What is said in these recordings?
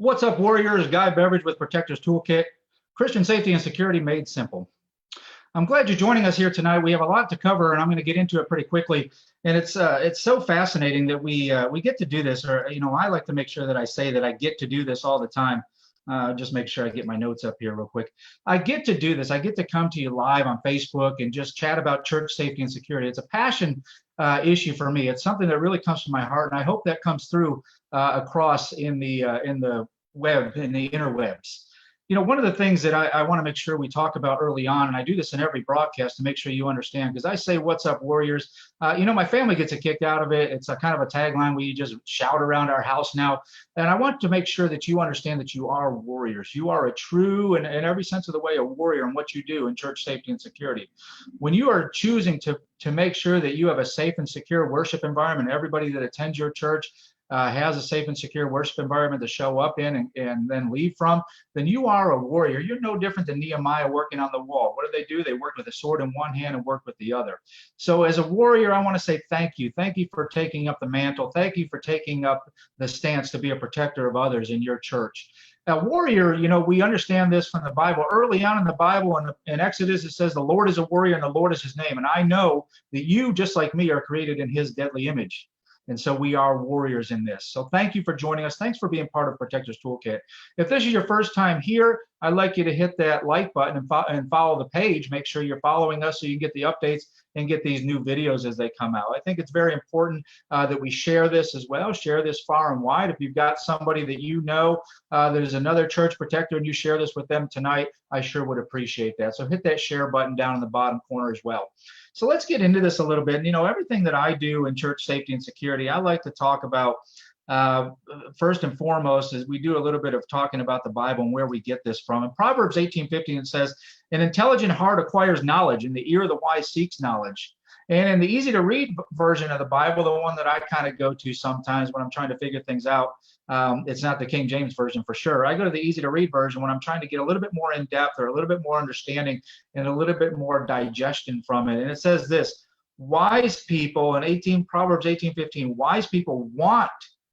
What's up, Warriors? Guy Beveridge with Protectors Toolkit, Christian safety and security made simple. I'm glad you're joining us here tonight. We have a lot to cover, and I'm going to get into it pretty quickly. And it's so fascinating that we get to do this. Or I like to make sure that I say that I get to do this all the time. Just make sure I get my notes up here real quick. I get to do this. I get to come to you live on Facebook and just chat about church safety and security. It's a passion issue for me. It's something that really comes from my heart, and I hope that comes through across in the web, in the interwebs. One of the things that I want to make sure we talk about early on, and I do this in every broadcast to make sure you understand, because I say, "What's up, Warriors?" My family gets a kick out of it. It's a kind of a tagline we just shout around our house now. And I want to make sure that you understand that you are warriors. You are a true, and in every sense of the way, a warrior in what you do in church safety and security. When you are choosing to make sure that you have a safe and secure worship environment, everybody that attends your church has a safe and secure worship environment to show up in and then leave from, then you are a warrior. You're no different than Nehemiah working on the wall. What do? They worked with a sword in one hand and worked with the other. So as a warrior, I want to say thank you. Thank you for taking up the mantle. Thank you for taking up the stance to be a protector of others in your church. A warrior, we understand this from the Bible. Early on in the Bible, in Exodus, it says the Lord is a warrior and the Lord is his name. And I know that you, just like me, are created in his deadly image. And so we are warriors in this. So thank you for joining us. Thanks for being part of Protectors Toolkit. If this is your first time here, I'd like you to hit that like button and follow the page. Make sure you're following us so you can get the updates and get these new videos as they come out. I think it's very important that we share this as well. Share this far and wide. If you've got somebody that there's another church protector and you share this with them tonight, I sure would appreciate that. So hit that share button down in the bottom corner as well. So let's get into this a little bit. Everything that I do in church safety and security, I like to talk about first and foremost is we do a little bit of talking about the Bible and where we get this from. In Proverbs 18:15, it says, "An intelligent heart acquires knowledge, and the ear of the wise seeks knowledge." And in the easy to read version of the Bible, the one that I kind of go to sometimes when I'm trying to figure things out, it's not the King James version for sure. I go to the easy to read version when I'm trying to get a little bit more in depth or a little bit more understanding and a little bit more digestion from it. And it says this: wise people in Proverbs 18:15, wise people want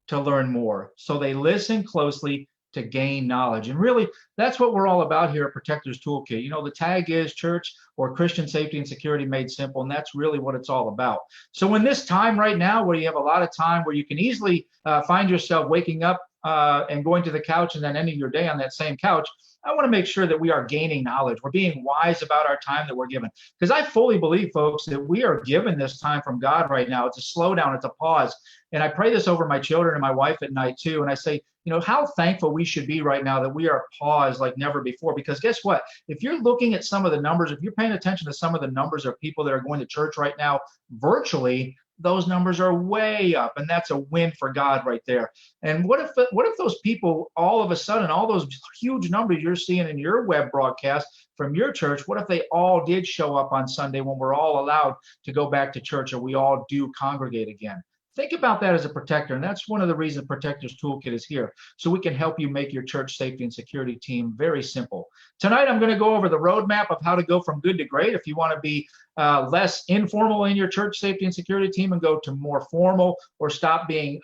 to learn more, so they listen closely to gain knowledge. And really, that's what we're all about here at Protectors Toolkit. The tag is church or Christian safety and security made simple, and that's really what it's all about. So in this time right now, where you have a lot of time where you can easily find yourself waking up and going to the couch and then ending your day on that same couch, I want to make sure that we are gaining knowledge. We're being wise about our time that we're given. Because I fully believe, folks, that we are given this time from God right now. It's a slowdown, it's a pause. And I pray this over my children and my wife at night too. And I say, how thankful we should be right now that we are paused like never before. Because guess what? If you're looking at some of the numbers, if you're paying attention to some of the numbers of people that are going to church right now virtually, those numbers are way up, and that's a win for God right there. And what if those people all of a sudden, all those huge numbers you're seeing in your web broadcast from your church, what if they all did show up on Sunday when we're all allowed to go back to church or we all do congregate again? Think about that as a protector, and that's one of the reasons Protectors Toolkit is here, so we can help you make your church safety and security team very simple. Tonight, I'm going to go over the roadmap of how to go from good to great. If you want to be less informal in your church safety and security team and go to more formal, or stop being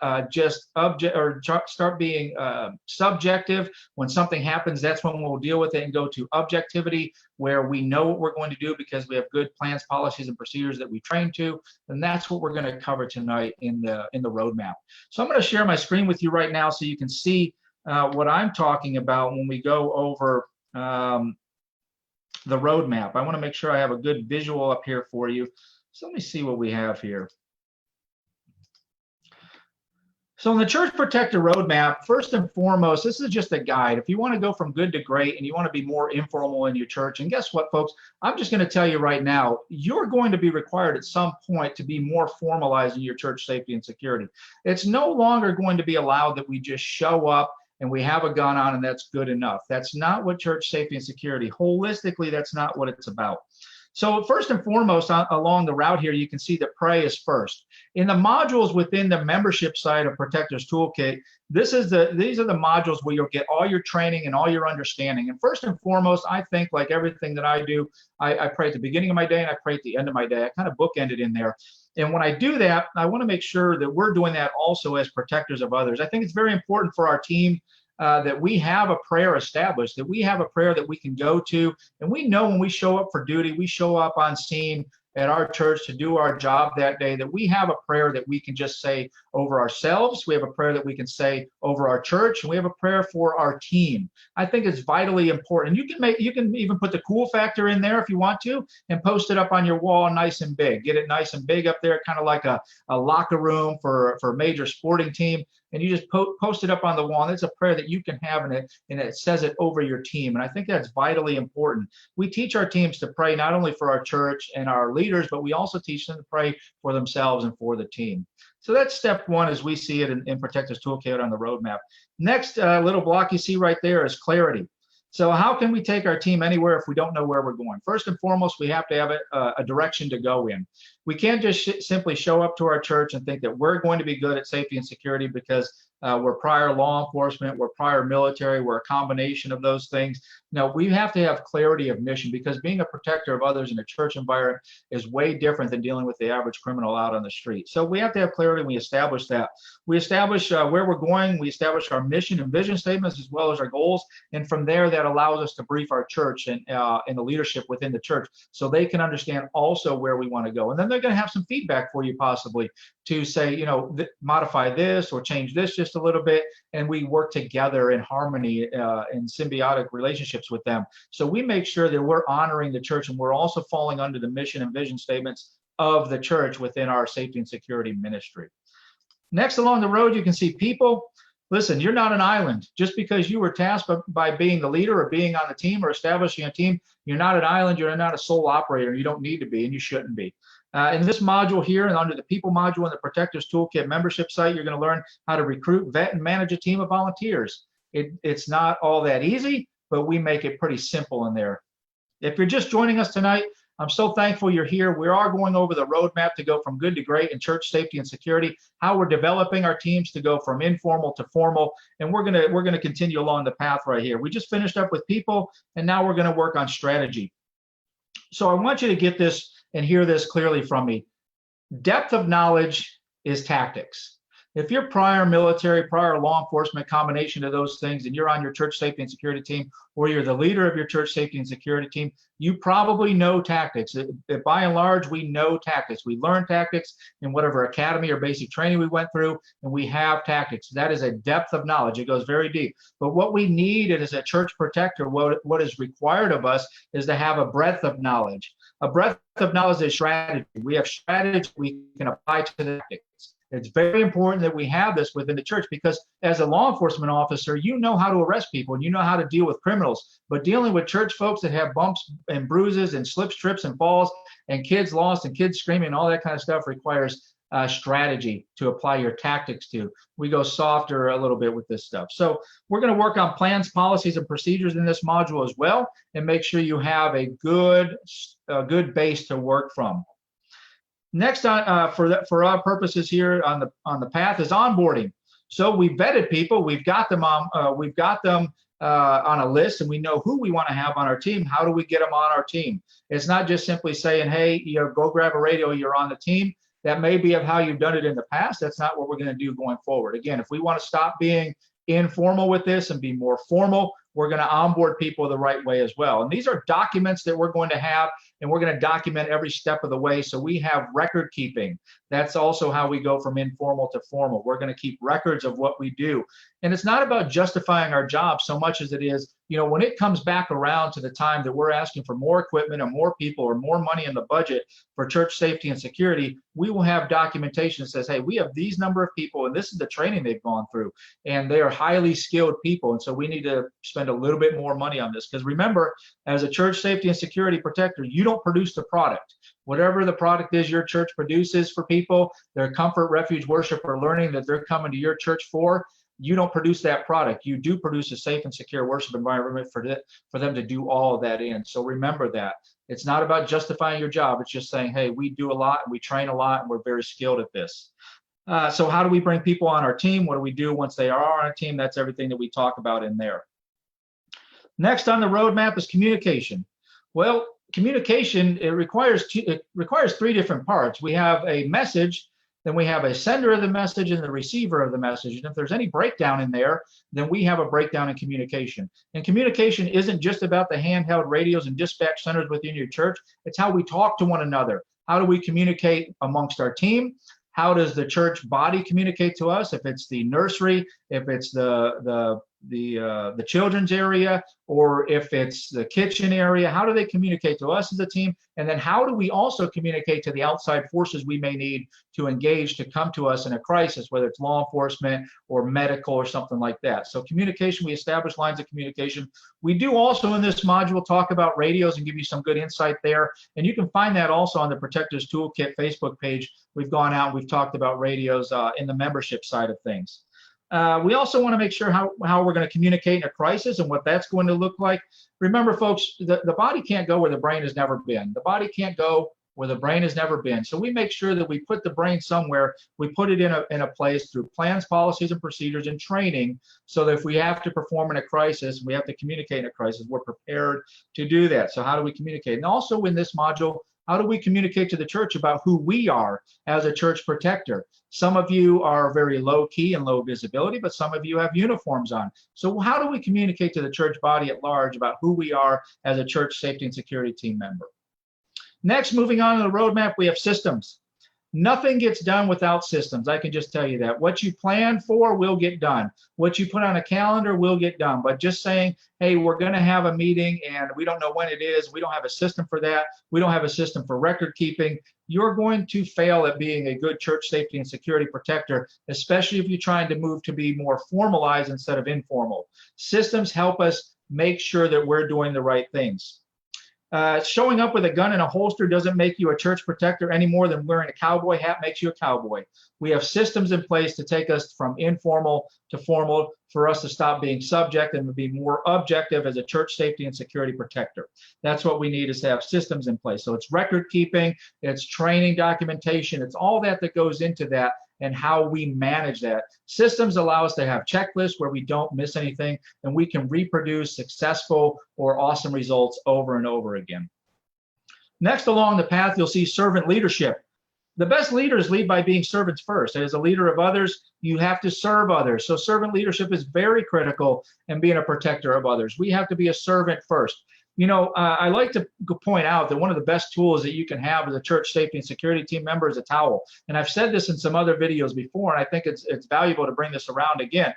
start being subjective. When something happens, that's when we'll deal with it and go to objectivity, where we know what we're going to do because we have good plans, policies, and procedures that we train to. And that's what we're going to cover tonight in the roadmap. So I'm going to share my screen with you right now so you can see what I'm talking about when we go over the roadmap. I want to make sure I have a good visual up here for you. So let me see what we have here. So in the Church Protector Roadmap, first and foremost, this is just a guide. If you want to go from good to great and you want to be more informal in your church, and guess what, folks? I'm just going to tell you right now, you're going to be required at some point to be more formalized in your church safety and security. It's no longer going to be allowed that we just show up and we have a gun on and that's good enough. That's not what church safety and security, holistically, that's not what it's about. So first and foremost, along the route here, you can see that pray is first. In the modules within the membership side of Protectors Toolkit, these are the modules where you'll get all your training and all your understanding. And first and foremost, I think, like everything that I do, I pray at the beginning of my day and I pray at the end of my day. I kind of bookend it in there. And when I do that, I want to make sure that we're doing that also as protectors of others. I think it's very important for our team that we have a prayer established, that we have a prayer that we can go to. And we know when we show up for duty, we show up on scene at our church to do our job that day, that we have a prayer that we can just say over ourselves. We have a prayer that we can say over our church, and we have a prayer for our team. I think it's vitally important. You can even put the cool factor in there if you want to, and post it up on your wall nice and big. Get it nice and big up there, kind of like a locker room for a major sporting team. And you just post it up on the wall. And it's a prayer that you can have in it, and it says it over your team. And I think that's vitally important. We teach our teams to pray not only for our church and our leaders, but we also teach them to pray for themselves and for the team. So that's step one as we see it in Protectors Toolkit on the roadmap. Next little block you see right there is clarity. So how can we take our team anywhere if we don't know where we're going? First and foremost, we have to have a direction to go in. We can't just simply show up to our church and think that we're going to be good at safety and security because we're prior law enforcement, we're prior military, we're a combination of those things. No, we have to have clarity of mission, because being a protector of others in a church environment is way different than dealing with the average criminal out on the street. So we have to have clarity, and we establish that. We establish where we're going, we establish our mission and vision statements as well as our goals, and from there that allows us to brief our church and the leadership within the church so they can understand also where we want to go. And then they're going to have some feedback for you possibly to say, modify this or change this just a little bit, and we work together in harmony in symbiotic relationships with them. So we make sure that we're honoring the church, and we're also falling under the mission and vision statements of the church within our safety and security ministry. Next along the road, you can see people. Listen, you're not an island. Just because you were tasked by being the leader or being on the team or establishing a team, you're not an island, you're not a sole operator. You don't need to be, and you shouldn't be. In this module here, and under the people module in the Protectors Toolkit membership site, you're going to learn how to recruit, vet, and manage a team of volunteers. It's not all that easy, but we make it pretty simple in there. If you're just joining us tonight, I'm so thankful you're here. We are going over the roadmap to go from good to great in church safety and security, how we're developing our teams to go from informal to formal, and we're gonna continue along the path right here. We just finished up with people, and now we're gonna work on strategy. So I want you to get this and hear this clearly from me. Depth of knowledge is tactics. If you're prior military, prior law enforcement, combination of those things, and you're on your church safety and security team, or you're the leader of your church safety and security team, you probably know tactics. By and large, we know tactics. We learn tactics in whatever academy or basic training we went through, and we have tactics. That is a depth of knowledge. It goes very deep. But what we need as a church protector, what is required of us, is to have a breadth of knowledge. A breadth of knowledge is strategy. We have strategy we can apply to the tactics. It's very important that we have this within the church, because as a law enforcement officer, you know how to arrest people and you know how to deal with criminals. But dealing with church folks that have bumps and bruises and slips, trips, and falls, and kids lost and kids screaming and all that kind of stuff requires strategy to apply your tactics to. We go softer a little bit with this stuff. So we're going to work on plans, policies, and procedures in this module as well, and make sure you have a good base to work from. Next, for our purposes here on the path is onboarding. So we vetted people, we've got them on a list, and we know who we want to have on our team. How do we get them on our team? It's not just simply saying, hey, go grab a radio, you're on the team. That may be of how you've done it in the past. That's not what we're going to do going forward. Again, if we want to stop being informal with this and be more formal, we're going to onboard people the right way as well. And these are documents that we're going to have, and we're going to document every step of the way. So we have record keeping. That's also how we go from informal to formal. We're going to keep records of what we do. And it's not about justifying our job so much as it is, when it comes back around to the time that we're asking for more equipment or more people or more money in the budget for church safety and security, we will have documentation that says, hey, we have these number of people, and this is the training they've gone through, and they are highly skilled people. And so we need to spend a little bit more money on this, because remember, as a church safety and security protector, you don't produce the product. Whatever the product is your church produces for people, their comfort, refuge, worship, or learning that they're coming to your church for, you don't produce that product. You do produce a safe and secure worship environment for them to do all of that in. So remember that. It's not about justifying your job. It's just saying, hey, we do a lot, and we train a lot, and we're very skilled at this. So how do we bring people on our team? What do we do once they are on our team? That's everything that we talk about in there. Next on the roadmap is communication. Well, communication, it requires three different parts. We have a message, then we have a sender of the message and the receiver of the message. And if there's any breakdown in there, then we have a breakdown in communication. And communication isn't just about the handheld radios and dispatch centers within your church. It's how we talk to one another. How do we communicate amongst our team? How does the church body communicate to us? If it's the nursery, if it's the children's area, or if it's the kitchen area, how do they communicate to us as a team? And then how do we also communicate to the outside forces we may need to engage to come to us in a crisis, whether it's law enforcement or medical or something like that? So communication, we establish lines of communication. We do also in this module talk about radios and give you some good insight there. And you can find that also on the Protectors Toolkit Facebook page. We've gone out and we've talked about radios in the membership side of things. We also want to make sure how we're going to communicate in a crisis and what that's going to look like. Remember, folks, the body can't go where the brain has never been. The body can't go where the brain has never been. So we make sure that we put the brain somewhere. We put it in a place through plans, policies, and procedures and training, so that if we have to perform in a crisis, we have to communicate in a crisis, we're prepared to do that. So how do we communicate? And also in this module, how do we communicate to the church about who we are as a church protector? Some of you are very low key and low visibility, but some of you have uniforms on. So how do we communicate to the church body at large about who we are as a church safety and security team member? Next, moving on to the roadmap, we have systems. Nothing gets done without systems. I can just tell you that. What you plan for will get done. What you put on a calendar will get done. But just saying, hey, we're going to have a meeting and we don't know when it is, we don't have a system for that, we don't have a system for record keeping, you're going to fail at being a good church safety and security protector, especially if you're trying to move to be more formalized instead of informal. Systems help us make sure that we're doing the right things. Showing up with a gun and a holster doesn't make you a church protector any more than wearing a cowboy hat makes you a cowboy. We have systems in place to take us from informal to formal, for us to stop being subjective and be more objective as a church safety and security protector. That's what we need, is to have systems in place. So it's record keeping, it's training documentation, it's all that goes into that and how we manage that. Systems allow us to have checklists where we don't miss anything and we can reproduce successful or awesome results over and over again. Next along the path, you'll see servant leadership. The best leaders lead by being servants first. As a leader of others, you have to serve others. So servant leadership is very critical in being a protector of others. We have to be a servant first. You know, I like to point out that one of the best tools that you can have as a church safety and security team member is a towel. And I've said this in some other videos before, and I think it's valuable to bring this around again.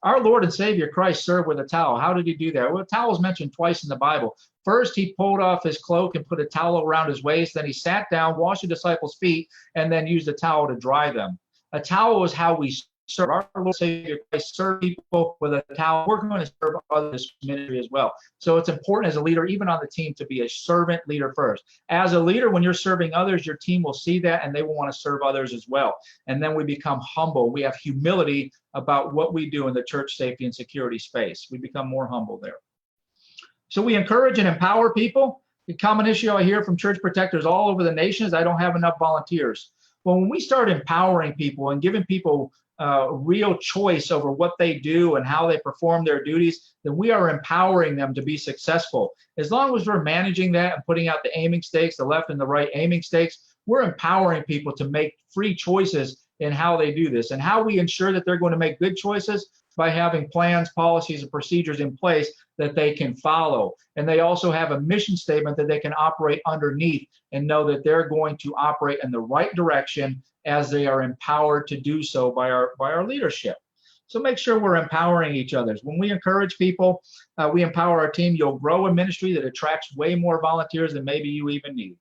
Our Lord and Savior Christ served with a towel. How did he do that? Well, a towel is mentioned twice in the Bible. First, he pulled off his cloak and put a towel around his waist. Then he sat down, washed the disciples' feet, and then used a towel to dry them. A towel is how we serve. Our Lord and Savior Christ served people with a towel. We're going to serve others in ministry as well. So it's important as a leader, even on the team, to be a servant leader first. As a leader, when you're serving others, your team will see that and they will want to serve others as well. And then we become humble. We have humility about what we do in the church safety and security space. We become more humble there. So we encourage and empower people. The common issue I hear from church protectors all over the nation is I don't have enough volunteers. Well, when we start empowering people and giving people real choice over what they do and how they perform their duties, then we are empowering them to be successful. As long as we're managing that and putting out the aiming stakes, the left and the right aiming stakes, we're empowering people to make free choices in how they do this. And how we ensure that they're going to make good choices by having plans, policies, and procedures in place that they can follow. And they also have a mission statement that they can operate underneath and know that they're going to operate in the right direction as they are empowered to do so by our leadership. So make sure we're empowering each other. When we encourage people, we empower our team, you'll grow a ministry that attracts way more volunteers than maybe you even need.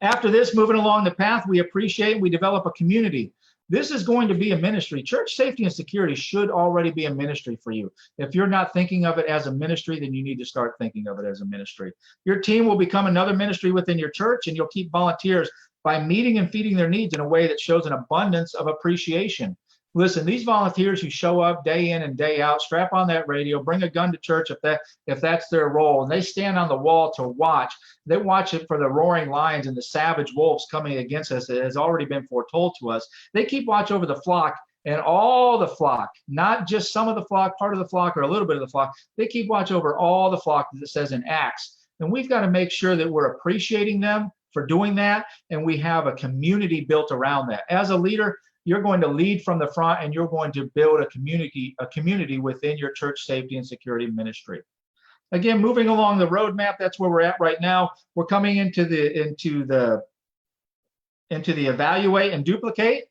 After this, moving along the path, we appreciate, we develop a community. This is going to be a ministry. Church safety and security should already be a ministry for you. If you're not thinking of it as a ministry, then you need to start thinking of it as a ministry. Your team will become another ministry within your church, and you'll keep volunteers by meeting and feeding their needs in a way that shows an abundance of appreciation. Listen, these volunteers who show up day in and day out, strap on that radio, bring a gun to church if that's their role, and they stand on the wall to watch. They watch it for the roaring lions and the savage wolves coming against us. It has already been foretold to us. They keep watch over the flock, and all the flock, not just some of the flock, part of the flock, or a little bit of the flock. They keep watch over all the flock, as it says in Acts. And we've got to make sure that we're appreciating them for doing that, and we have a community built around that. As a leader, you're going to lead from the front, and you're going to build a community within your church safety and security ministry. Again, moving along the roadmap, that's where we're at right now. We're coming into the evaluate and duplicate.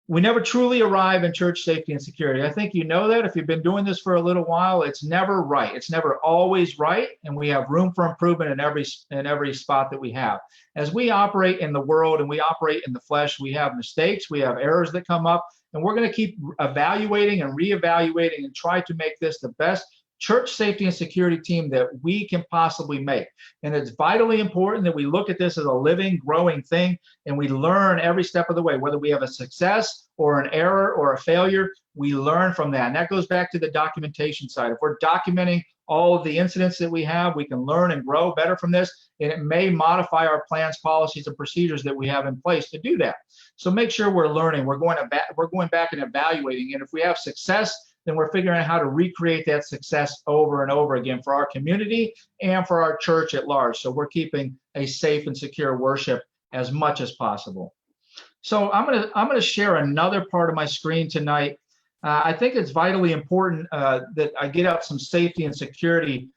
We never truly arrive in church safety and security. I think you know that if you've been doing this for a little while. It's never right. It's never always right, and we have room for improvement in every spot that we have. As we operate in the world and we operate in the flesh, we have mistakes, we have errors that come up, and we're going to keep evaluating and reevaluating and try to make this the best church safety and security team that we can possibly make. And it's vitally important that we look at this as a living, growing thing, and we learn every step of the way. Whether we have a success or an error or a failure, we learn from that. And that goes back to the documentation side. If we're documenting all of the incidents that we have, we can learn and grow better from this, and it may modify our plans, policies, and procedures that we have in place to do that. So make sure we're learning. We're going back and evaluating, and if we have success, then we're figuring out how to recreate that success over and over again for our community and for our church at large. So we're keeping a safe and secure worship as much as possible. So I'm gonna share another part of my screen tonight. I think it's vitally important that I get out some safety and security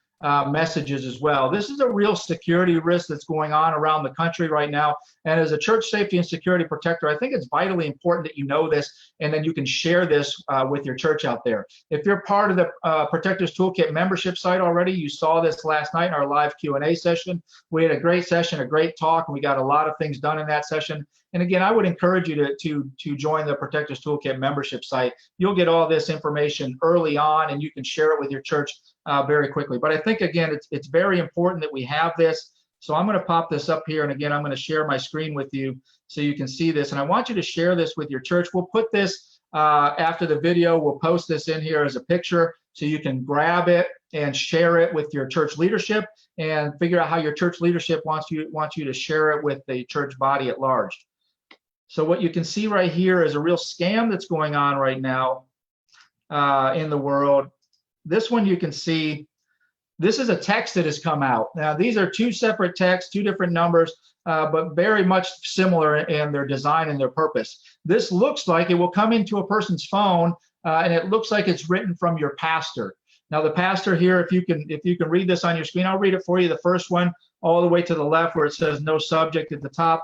messages as well. This is a real security risk that's going on around the country right now. And as a church safety and security protector, I think it's vitally important that you know this, and then you can share this with your church out there. If you're part of the Protectors Toolkit membership site already, you saw this last night in our live Q&A session. We had a great session, a great talk, and we got a lot of things done in that session. And again, I would encourage you to join the Protectors Toolkit membership site. You'll get all this information early on, and you can share it with your church very quickly. But I think, again, it's very important that we have this. So I'm going to pop this up here, and again, I'm going to share my screen with you so you can see this. And I want you to share this with your church. We'll put this after the video. We'll post this in here as a picture so you can grab it and share it with your church leadership and figure out how your church leadership wants you to share it with the church body at large. So what you can see right here is a real scam that's going on right now in the world. This one you can see, this is a text that has come out. Now, these are two separate texts, two different numbers, but very much similar in their design and their purpose. This looks like it will come into a person's phone, and it looks like it's written from your pastor. Now, the pastor here, if you can read this on your screen, I'll read it for you. The first one, all the way to the left where it says no subject at the top.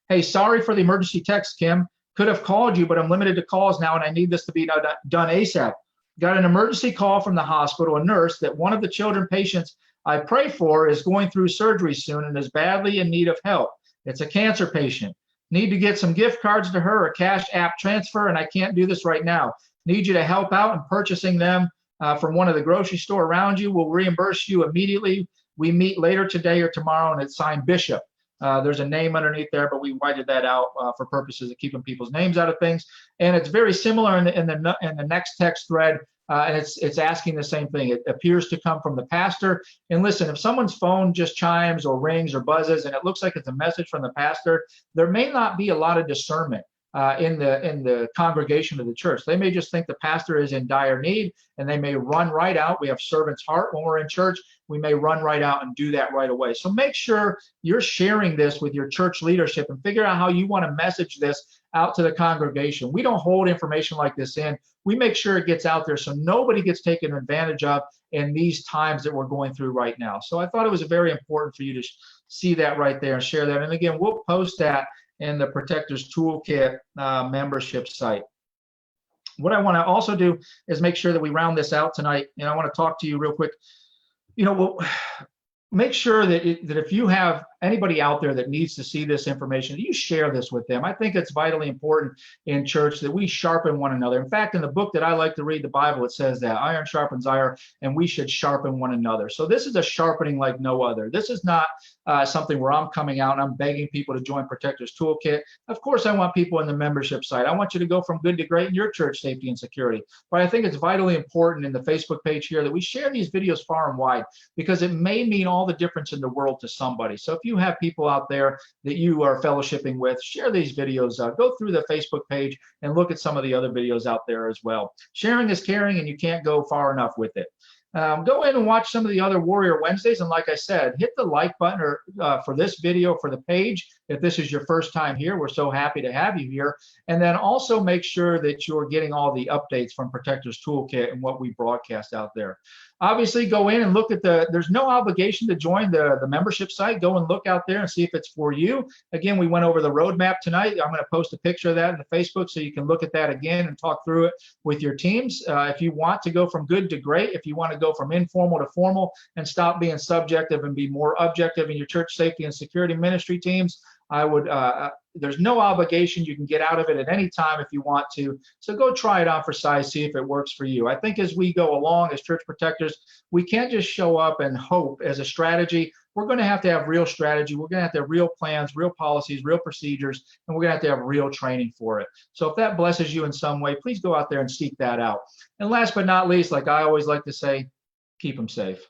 Hey, sorry for the emergency text, Kim. Could have called you, but I'm limited to calls now, and I need this to be done ASAP. Got an emergency call from the hospital, a nurse, that one of the children patients I pray for is going through surgery soon and is badly in need of help. It's a cancer patient. Need to get some gift cards to her or cash app transfer, and I can't do this right now. Need you to help out in purchasing them from one of the grocery store around you. We'll reimburse you immediately. We meet later today or tomorrow, and it's signed Bishop. There's a name underneath there, but we whited that out for purposes of keeping people's names out of things. And it's very similar in the next text thread, and it's asking the same thing. It appears to come from the pastor. And listen, if someone's phone just chimes or rings or buzzes, and it looks like it's a message from the pastor, there may not be a lot of discernment in the congregation of the church. They may just think the pastor is in dire need, and they may run right out. We have servant's heart when we're in church. We may run right out and do that right away. So make sure you're sharing this with your church leadership and figure out how you want to message this out to the congregation. We don't hold information like this in. We make sure it gets out there so nobody gets taken advantage of in these times that we're going through right now. So I thought it was very important for you to see that right there and share that. And again, we'll post that in the Protectors Toolkit membership site. What I want to also do is make sure that we round this out tonight. And I want to talk to you real quick. We'll make sure that if you have anybody out there that needs to see this information, you share this with them. I think it's vitally important in church that we sharpen one another. In fact, in the book that I like to read, the Bible, it says that iron sharpens iron, and we should sharpen one another. So this is a sharpening like no other. This is not something where I'm coming out and I'm begging people to join Protectors Toolkit. Of course, I want people in the membership site. I want you to go from good to great in your church safety and security. But I think it's vitally important in the Facebook page here that we share these videos far and wide, because it may mean all the difference in the world to somebody. So if you have people out there that you are fellowshipping with, share these videos. Go through the Facebook page and look at some of the other videos out there as well. Sharing is caring, and you can't go far enough with it. Go in and watch some of the other Warrior Wednesdays. And like I said, hit the like button for this video for the page. If this is your first time here, we're so happy to have you here. And then also make sure that you're getting all the updates from Protectors Toolkit and what we broadcast out there. Obviously, go in and look at there's no obligation to join the membership site. Go and look out there and see if it's for you. Again, we went over the roadmap tonight. I'm going to post a picture of that in the Facebook so you can look at that again and talk through it with your teams. If you want to go from good to great, if you want to go from informal to formal and stop being subjective and be more objective in your church safety and security ministry teams, I would, there's no obligation. You can get out of it at any time if you want to. So go try it on for size, see if it works for you. I think as we go along as church protectors, we can't just show up and hope as a strategy. We're going to have real strategy. We're going to have real plans, real policies, real procedures, and we're going to have real training for it. So if that blesses you in some way, please go out there and seek that out. And last but not least, like I always like to say, keep them safe.